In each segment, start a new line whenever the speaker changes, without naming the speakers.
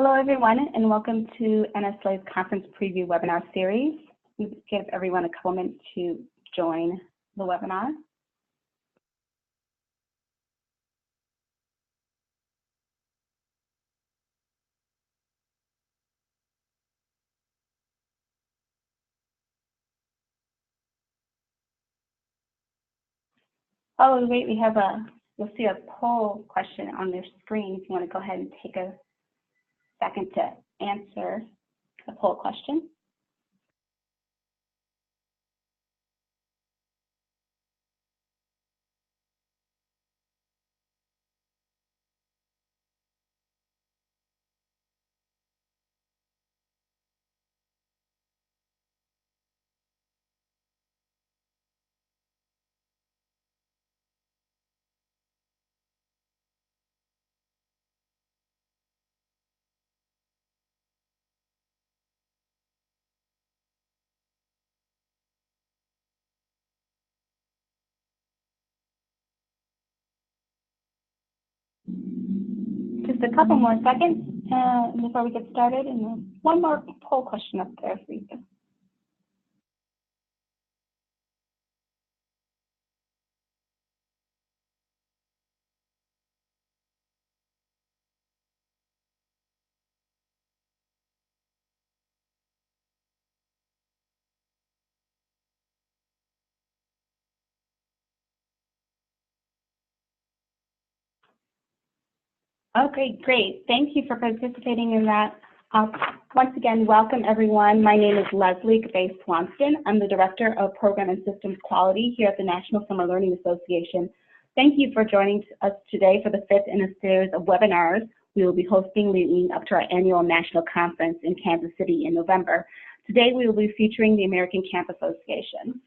Hello, everyone, and welcome to NSLA's conference preview webinar series. We give everyone a couple minutes to join the webinar. Oh, wait, you'll see a poll question on their screen if you want to go ahead and take a second to answer the poll question. Just a couple more seconds before we get started, and then one more poll question up there for you. Okay, great. Thank you for participating in that. Once again, welcome everyone. My name is Leslie Gabe-Swanston. I'm the Director of Program and Systems Quality here at the National Summer Learning Association. Thank you for joining us today for the fifth in a series of webinars we will be hosting leading up to our annual national conference in Kansas City in November. Today we will be featuring the American Camp Association.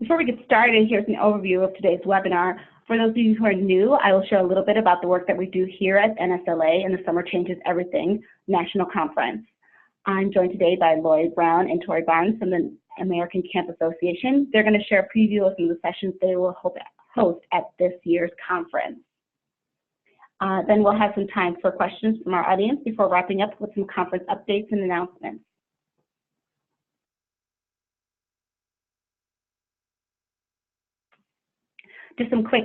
Before we get started, here's an overview of today's webinar. For those of you who are new, I will share a little bit about the work that we do here at NSLA and the Summer Changes Everything National Conference. I'm joined today by Laurie, Browne, and Tori Barnes from the American Camp Association. They're going to share a preview of some of the sessions they will host at this year's conference. Then we'll have some time for questions from our audience before wrapping up with some conference updates and announcements. Just some quick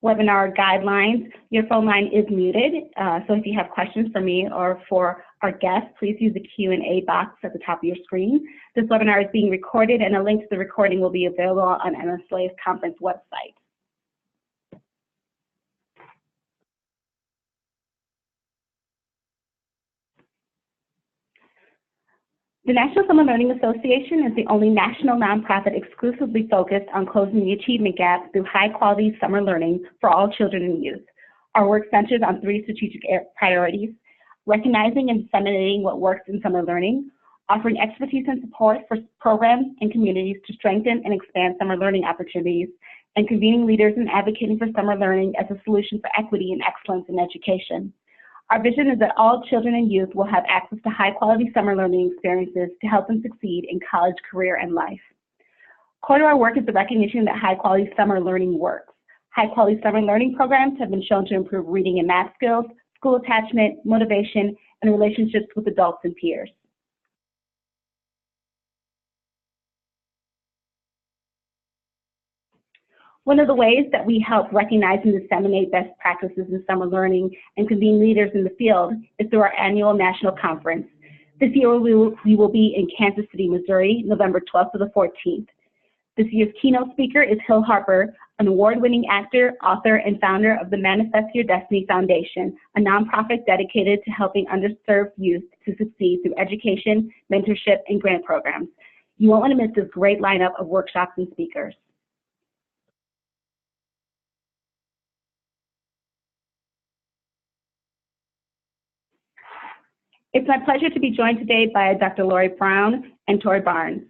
webinar guidelines. Your phone line is muted, so if you have questions for me or for our guests, please use the Q&A box at the top of your screen. This webinar is being recorded, and a link to the recording will be available on NSLA's conference website. The National Summer Learning Association is the only national nonprofit exclusively focused on closing the achievement gap through high-quality summer learning for all children and youth. Our work centers on three strategic priorities: recognizing and disseminating what works in summer learning, offering expertise and support for programs and communities to strengthen and expand summer learning opportunities, and convening leaders and advocating for summer learning as a solution for equity and excellence in education. Our vision is that all children and youth will have access to high-quality summer learning experiences to help them succeed in college, career, and life. Core to our work is the recognition that high-quality summer learning works. High-quality summer learning programs have been shown to improve reading and math skills, school attachment, motivation, and relationships with adults and peers. One of the ways that we help recognize and disseminate best practices in summer learning and convene leaders in the field is through our annual national conference. This year we will be in Kansas City, Missouri, November 12th to the 14th. This year's keynote speaker is Hill Harper, an award-winning actor, author, and founder of the Manifest Your Destiny Foundation, a nonprofit dedicated to helping underserved youth to succeed through education, mentorship, and grant programs. You won't want to miss this great lineup of workshops and speakers. It's my pleasure to be joined today by Dr. Tori Barnes and Tori Barnes.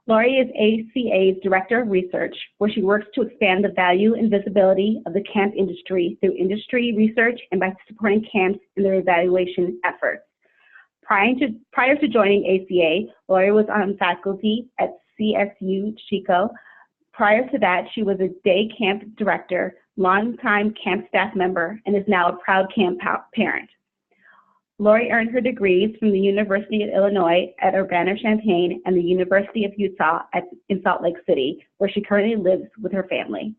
Laurie is ACA's Director of Research, where she works to expand the value and visibility of the camp industry through industry research and by supporting camps in their evaluation efforts. Prior to joining ACA, Laurie was on faculty at CSU Chico. Prior to that, she was a day camp director, longtime camp staff member, and is now a proud camp parent. Laurie earned her degrees from the University of Illinois at Urbana-Champaign and the University of Utah in Salt Lake City, where she currently lives with her family.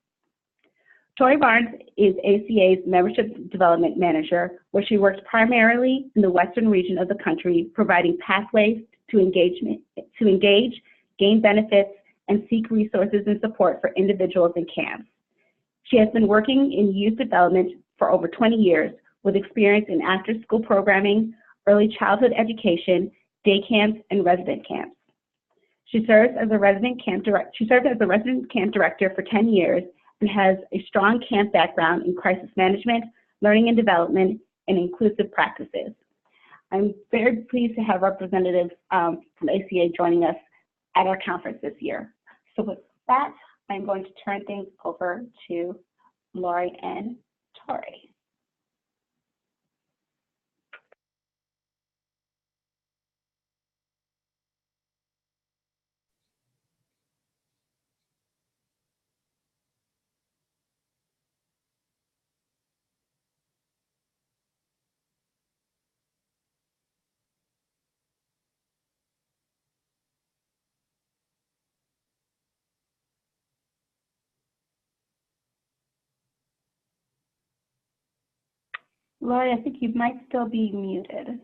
Tori Barnes is ACA's Membership Development Manager, where she works primarily in the western region of the country, providing pathways to engage, gain benefits, and seek resources and support for individuals in camps. She has been working in youth development for over 20 years, with experience in after-school programming, early childhood education, day camps, and resident camps. She served as a resident camp director for 10 years and has a strong camp background in crisis management, learning and development, and inclusive practices. I'm very pleased to have representatives from ACA joining us at our conference this year. So with that, I'm going to turn things over to Laurie and Tori. Laurie, I think you might still be muted.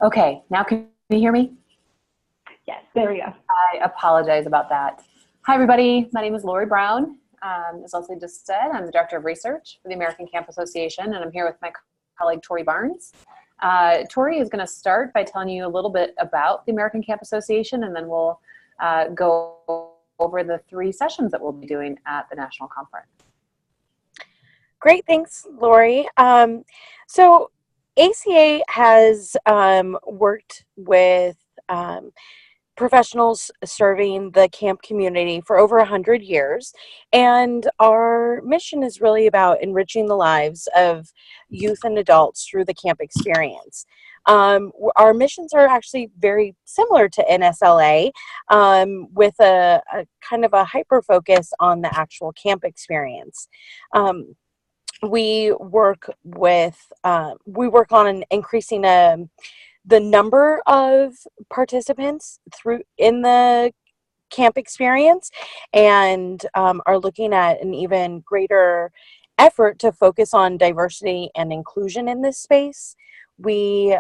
Okay, now can you hear me?
Yes, there we go.
I apologize about that. Hi, everybody. My name is Laurie Browne. As Leslie just said, I'm the Director of Research for the American Camp Association, and I'm here with my colleague, Tori Barnes. Tori is going to start by telling you a little bit about the American Camp Association, and then we'll go over the 3 sessions that we'll be doing at the National Conference.
Great, thanks, Laurie. So ACA has worked with professionals serving the camp community for over 100 years, and our mission is really about enriching the lives of youth and adults through the camp experience. Our missions are actually very similar to NSLA, with a kind of a hyper focus on the actual camp experience. We work on increasing the number of participants in the camp experience, and are looking at an even greater effort to focus on diversity and inclusion in this space. We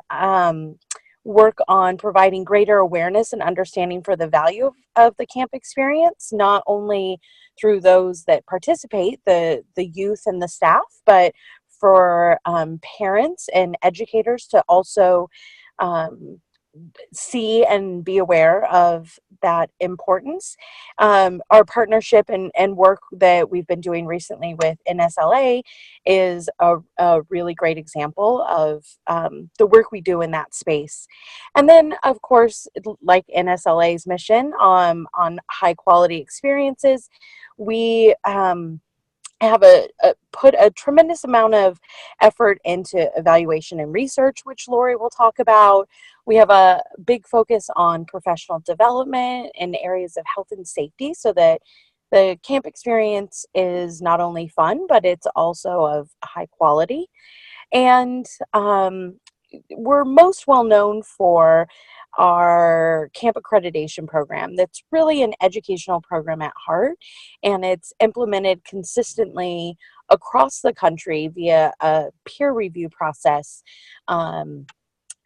work on providing greater awareness and understanding for the value of the camp experience, not only through those that participate, the youth and the staff, but for parents and educators to also see and be aware of that importance. Our partnership and work that we've been doing recently with NSLA is a really great example of the work we do in that space. And then, of course, like NSLA's mission on high quality experiences, we have put a tremendous amount of effort into evaluation and research, which Laurie will talk about. We have a big focus on professional development in areas of health and safety, so that the camp experience is not only fun, but it's also of high quality. And we're most well known for our camp accreditation program. That's really an educational program at heart, and it's implemented consistently across the country via a peer review process and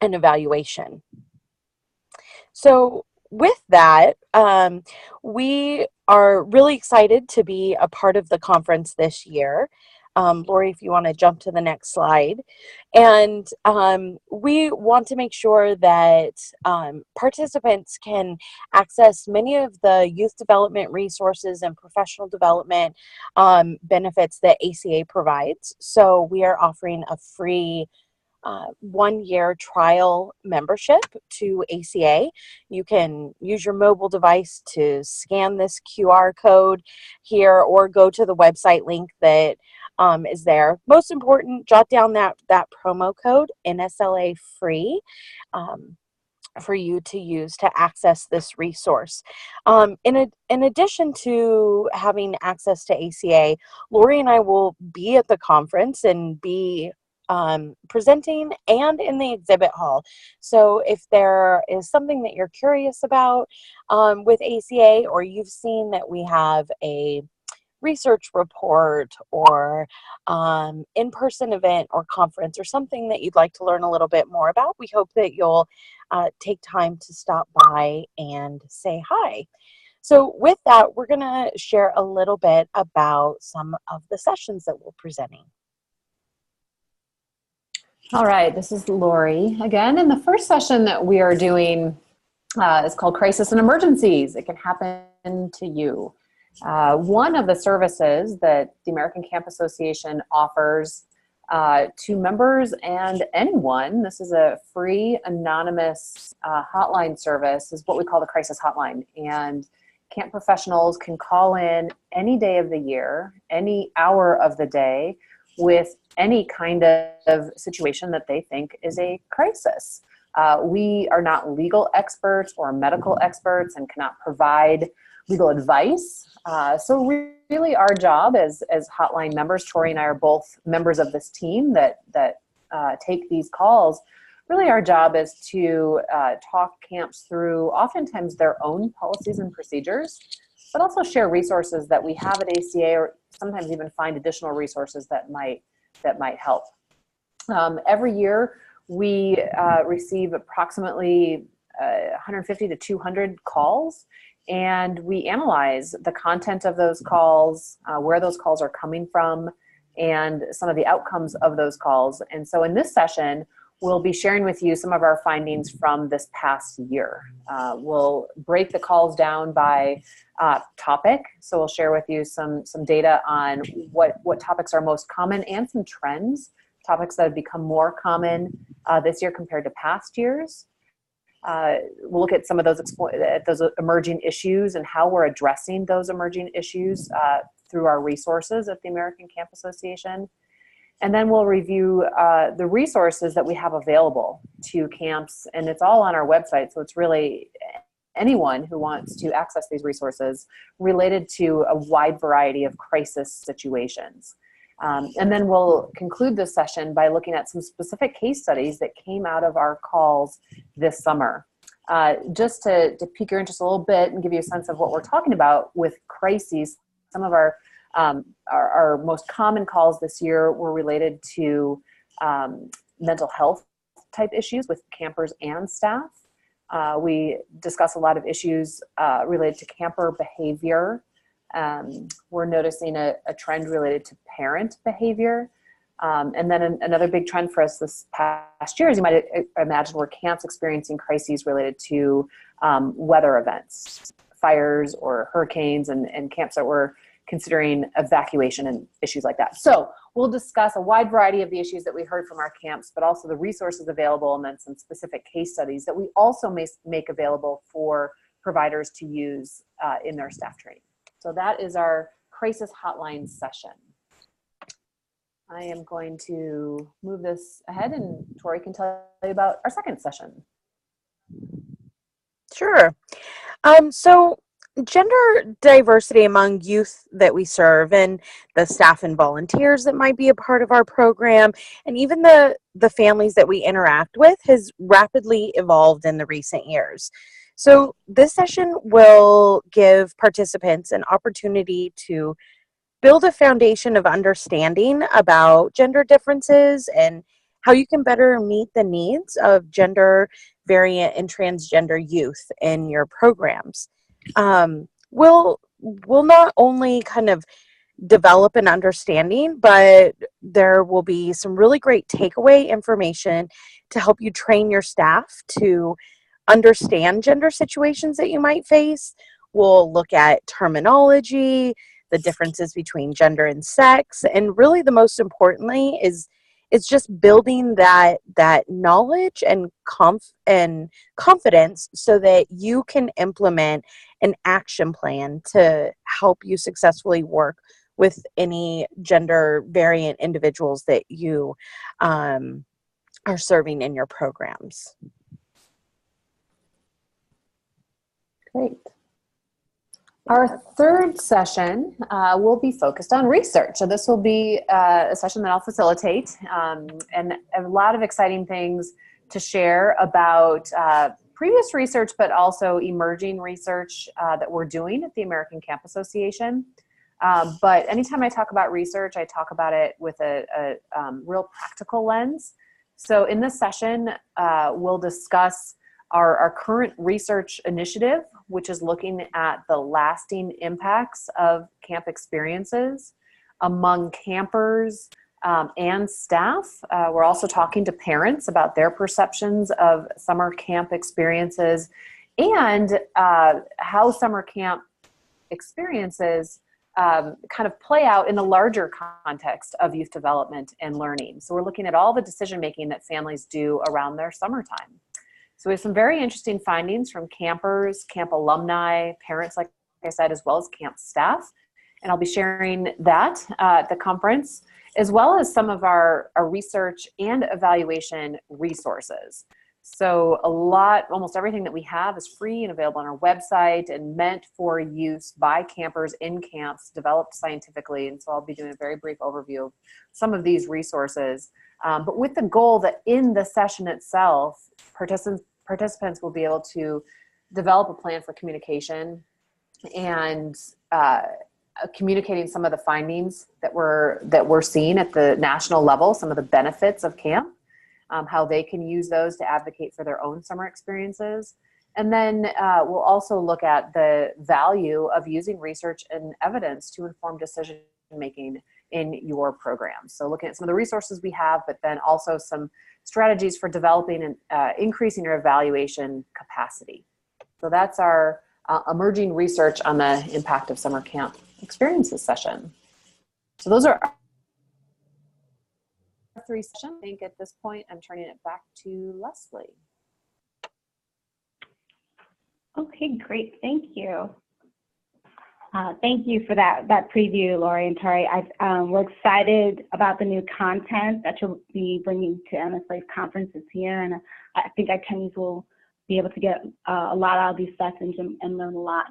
evaluation. So with that, we are really excited to be a part of the conference this year. Laurie, if you want to jump to the next slide. And we want to make sure that participants can access many of the youth development resources and professional development benefits that ACA provides. So we are offering a free 1-year trial membership to ACA. You can use your mobile device to scan this QR code here, or go to the website link that is there. Most important, jot down that promo code, NSLA free. for you to use to access this resource. In addition to having access to ACA, Laurie and I will be at the conference and be presenting and in the exhibit hall. So if there is something that you're curious about with ACA, or you've seen that we have a research report or in-person event or conference or something that you'd like to learn a little bit more about, we hope that you'll take time to stop by and say hi. So with that, we're going to share a little bit about some of the sessions that we're presenting.
All right, this is Laurie again, and the first session that we are doing is called Crisis and Emergencies. It can happen to you. One of the services that the American Camp Association offers to members and anyone, this is a free, anonymous hotline service, is what we call the Crisis Hotline. And camp professionals can call in any day of the year, any hour of the day, with any kind of situation that they think is a crisis. We are not legal experts or medical experts and cannot provide legal advice. So really our job as hotline members, Tori and I are both members of this team that take these calls. Really our job is to talk camps through oftentimes their own policies and procedures, but also share resources that we have at ACA, or sometimes even find additional resources that might help. Every year we receive approximately 150 to 200 calls, and we analyze the content of those calls, where those calls are coming from, and some of the outcomes of those calls. And so in this session, we'll be sharing with you some of our findings from this past year. We'll break the calls down by topic. So we'll share with you some data on what topics are most common and some trends, topics that have become more common this year compared to past years. We'll look at some of those emerging issues and how we're addressing those emerging issues through our resources at the American Camp Association. And then we'll review the resources that we have available to camps, and it's all on our website, so it's really anyone who wants to access these resources related to a wide variety of crisis situations. And then we'll conclude this session by looking at some specific case studies that came out of our calls this summer. Just to pique your interest a little bit and give you a sense of what we're talking about with crises, some of our most common calls this year were related to mental health type issues with campers and staff. We discuss a lot of issues related to camper behavior. We're noticing a trend related to parent behavior. And then another big trend for us this past year, as you might imagine, were camps experiencing crises related to weather events, fires or hurricanes, and camps that were considering evacuation and issues like that. So we'll discuss a wide variety of the issues that we heard from our camps, but also the resources available, and then some specific case studies that we also make available for providers to use in their staff training. So that is our crisis hotline session. I am going to move this ahead, and Tori can tell you about our second session.
Sure. So gender diversity among youth that we serve, and the staff and volunteers that might be a part of our program, and even the families that we interact with, has rapidly evolved in the recent years. So this session will give participants an opportunity to build a foundation of understanding about gender differences and how you can better meet the needs of gender variant and transgender youth in your programs. We'll not only kind of develop an understanding, but there will be some really great takeaway information to help you train your staff to understand gender situations that you might face. We'll look at terminology, the differences between gender and sex, and really the most importantly is just building that knowledge and confidence so that you can implement an action plan to help you successfully work with any gender variant individuals that you are serving in your programs.
Great. Our third session will be focused on research. So this will be a session that I'll facilitate, and a lot of exciting things to share about previous research, but also emerging research that we're doing at the American Camp Association. But anytime I talk about research, I talk about it with a real practical lens. So in this session, we'll discuss our current research initiative, which is looking at the lasting impacts of camp experiences among campers and staff. We're also talking to parents about their perceptions of summer camp experiences and how summer camp experiences kind of play out in the larger context of youth development and learning. So we're looking at all the decision-making that families do around their summertime. So we have some very interesting findings from campers, camp alumni, parents, like I said, as well as camp staff. And I'll be sharing that at the conference, as well as some of our research and evaluation resources. So almost everything that we have is free and available on our website and meant for use by campers in camps, developed scientifically. And so I'll be doing a very brief overview of some of these resources, but with the goal that in the session itself, participants will be able to develop a plan for communication and communicating some of the findings that we're seeing at the national level, some of the benefits of camp, how they can use those to advocate for their own summer experiences. And then we'll also look at the value of using research and evidence to inform decision making in your program. So looking at some of the resources we have, but then also some strategies for developing and increasing your evaluation capacity. So that's our emerging research on the impact of summer camp experiences session. So those are our three sessions. I think at this point, I'm turning it back to Leslie.
Okay, great. Thank you. Thank you for that preview, Laurie and Tori. We're excited about the new content that you'll be bringing to NSLA's conference this year, and I think attendees will be able to get a lot out of these sessions and learn a lot.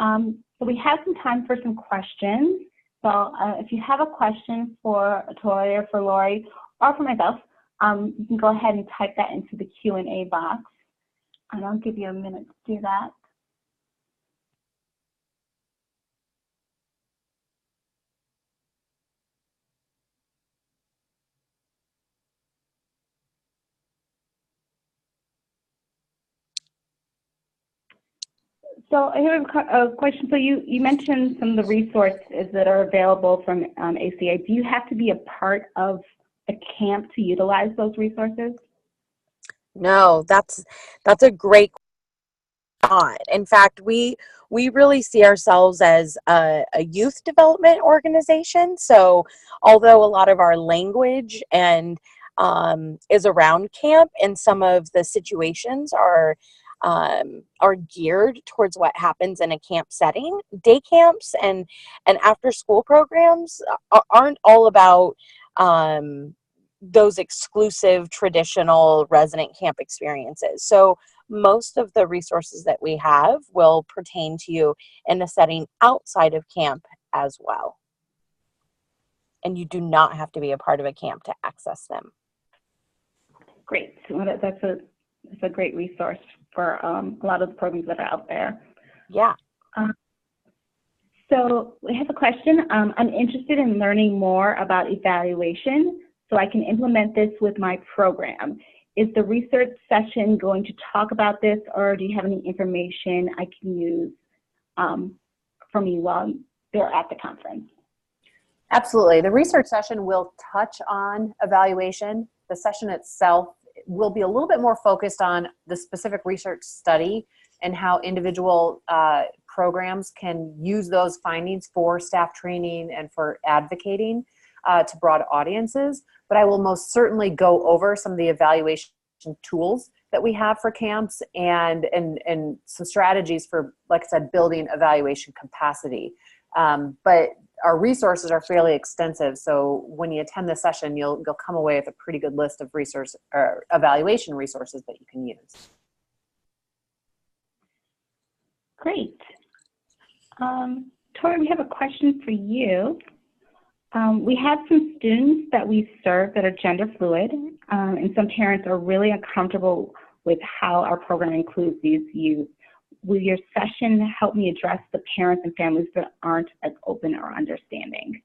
So we have some time for some questions. So if you have a question for Tori or for Laurie or for myself, you can go ahead and type that into the Q&A box, and I'll give you a minute to do that. So I have a question. So you mentioned some of the resources that are available from ACA. Do you have to be a part of a camp to utilize those resources?
No, that's a great thought. In fact, we really see ourselves as a youth development organization. So although a lot of our language and is around camp, and some of the situations are geared towards what happens in a camp setting, day camps and after school programs aren't all about those exclusive traditional resident camp experiences. So most of the resources that we have will pertain to you in a setting outside of camp as well. And you do not have to be a part of a camp to access them.
Great. So that's a great resource for a lot of the programs that are out there.
Yeah.
So we have a question. I'm interested in learning more about evaluation so I can implement this with my program. Is the research session going to talk about this, or do you have any information I can use from you while they're at the conference?
Absolutely. The research session will touch on evaluation. The session itself will be a little bit more focused on the specific research study and how individual programs can use those findings for staff training and for advocating to broad audiences. But I will most certainly go over some of the evaluation tools that we have for camps and some strategies for, like I said, building evaluation capacity. But our resources are fairly extensive, so when you attend the session, you'll come away with a pretty good list of resource or evaluation resources that you can use.
Great. Tori, we have a question for you. We have some students that we serve that are gender fluid, and some parents are really uncomfortable with how our program includes these youth. Will your session help me address the parents and families that aren't as open or understanding?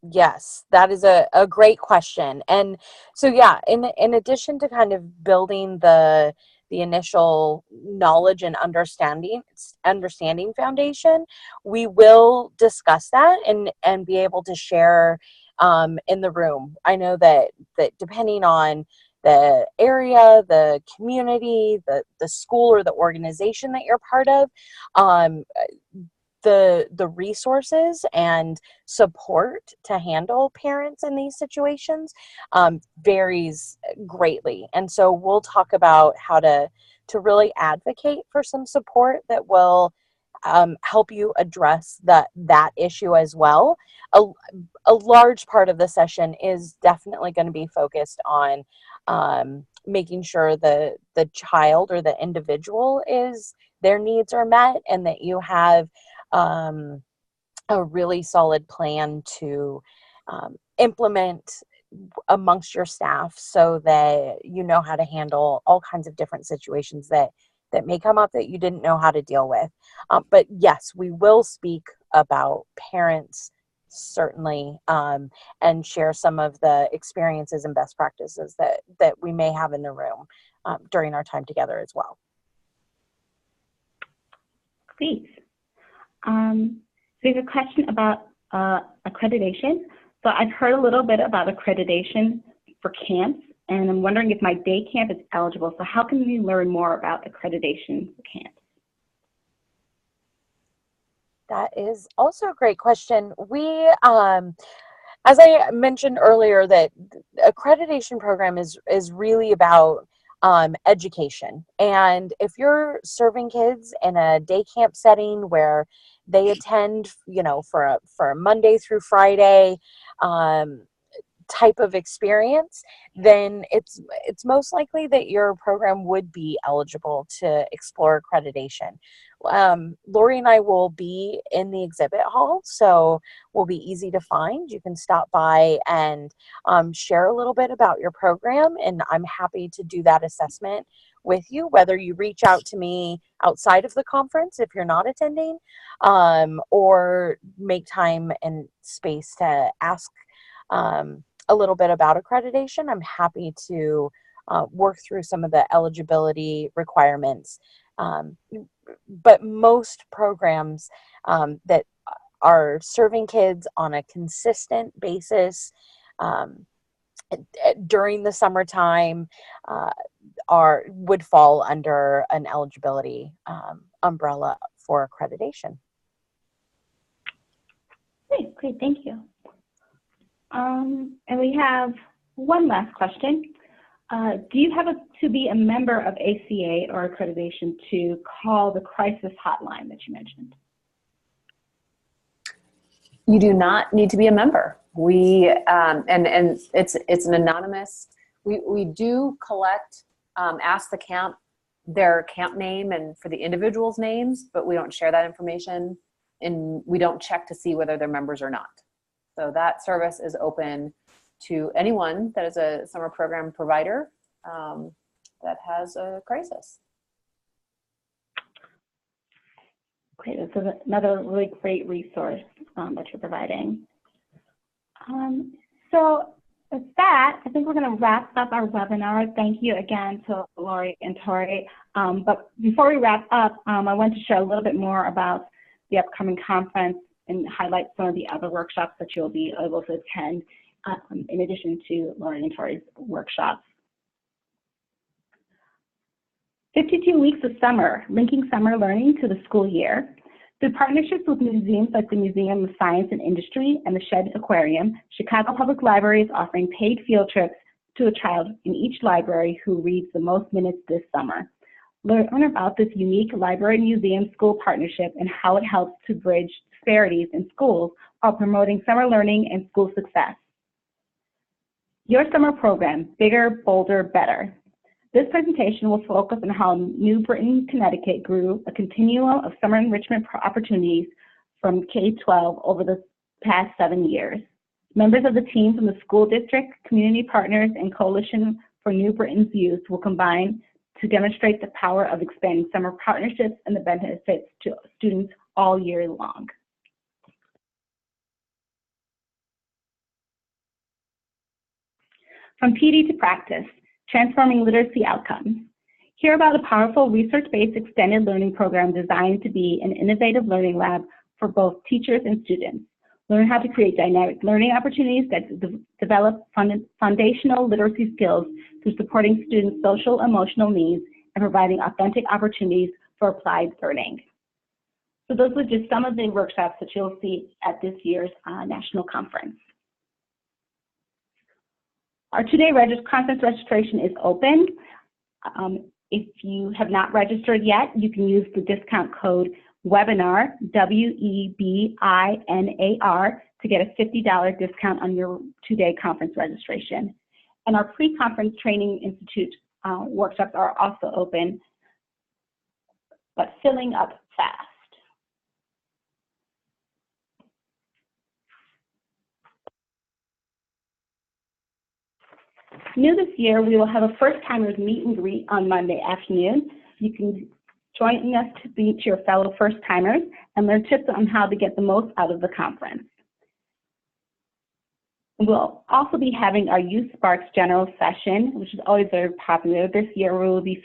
Yes, that is a great question. And so, yeah, in addition to kind of building the initial knowledge and understanding foundation, we will discuss that and be able to share in the room. I know that depending on the area, the community, the school or the organization that you're part of, the resources and support to handle parents in these situations varies greatly. And so we'll talk about how to really advocate for some support that will help you address that issue as well. A large part of the session is definitely going to be focused on making sure the child or the individual their needs are met, and that you have a really solid plan to implement amongst your staff so that you know how to handle all kinds of different situations that may come up that you didn't know how to deal with. But yes, we will speak about parents certainly, and share some of the experiences and best practices that we may have in the room during our time together as well.
Great. There's a question about accreditation. So I've heard a little bit about accreditation for camps, and I'm wondering if my day camp is eligible. So how can we learn more about accreditation for camps?
That is also a great question. We, as I mentioned earlier, that accreditation program is really about education. And if you're serving kids in a day camp setting where they attend, for a Monday through Friday type of experience, then it's most likely that your program would be eligible to explore accreditation. Laurie and I will be in the exhibit hall, so we'll be easy to find. You can stop by and share a little bit about your program, and I'm happy to do that assessment with you, whether you reach out to me outside of the conference if you're not attending, or make time and space to ask a little bit about accreditation. I'm happy to work through some of the eligibility requirements. But most programs that are serving kids on a consistent basis during the summertime would fall under an eligibility umbrella for accreditation.
Great, thank you. And we have one last question. Do you have to be a member of ACA or accreditation to call the crisis hotline that you mentioned?
You do not need to be a member. We and it's an anonymous. We do collect, ask the camp their camp name and for the individuals' names, but we don't share that information, and we don't check to see whether they're members or not. So that service is open to anyone that is a summer program provider that has a crisis.
Great, this is another really great resource that you're providing. So with that, I think we're going to wrap up our webinar. Thank you again to Laurie and Tori. But before we wrap up, I want to share a little bit more about the upcoming conference and highlight some of the other workshops that you'll be able to attend in addition to Laurie and Tori's workshops. 52 weeks of summer, linking summer learning to the school year. Through partnerships with museums like the Museum of Science and Industry and the Shedd Aquarium, Chicago Public Library is offering paid field trips to a child in each library who reads the most minutes this summer. Learn about this unique library-museum-school partnership and how it helps to bridge disparities in schools while promoting summer learning and school success. Your summer program, bigger, bolder, better. This presentation will focus on how New Britain, Connecticut grew a continuum of summer enrichment opportunities from K-12 over the past 7 years. Members of the team from the school district, community partners, and Coalition for New Britain's Youth will combine to demonstrate the power of expanding summer partnerships and the benefits to students all year long. From PD to practice, transforming literacy outcomes. Hear about a powerful research-based extended learning program designed to be an innovative learning lab for both teachers and students. Learn how to create dynamic learning opportunities that develop foundational literacy skills through supporting students' social, emotional needs and providing authentic opportunities for applied learning. So those were just some of the workshops that you'll see at this year's national conference. Our two-day conference registration is open. If you have not registered yet, you can use the discount code WEBINAR, WEBINAR, to get a $50 discount on your two-day conference registration. And our pre-conference training institute workshops are also open, but filling up fast. New this year, we will have a first-timers meet and greet on Monday afternoon. You can join us to meet your fellow first-timers and learn tips on how to get the most out of the conference. We'll also be having our Youth Sparks General Session, which is always very popular. This year, we will be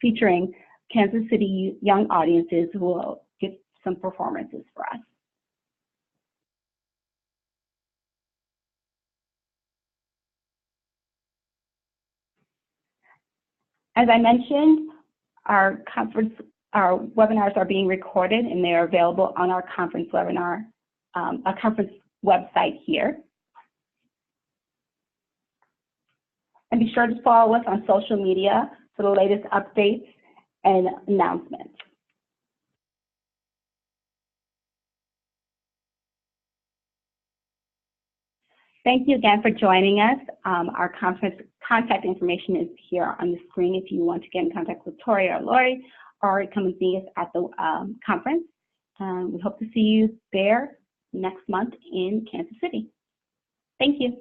featuring Kansas City young audiences who will give some performances for us. As I mentioned, our webinars are being recorded and they are available on our conference webinar, our conference website here. And be sure to follow us on social media for the latest updates and announcements. Thank you again for joining us. Our conference contact information is here on the screen if you want to get in contact with Tori or Laurie, or come and see us at the conference. We hope to see you there next month in Kansas City. Thank you.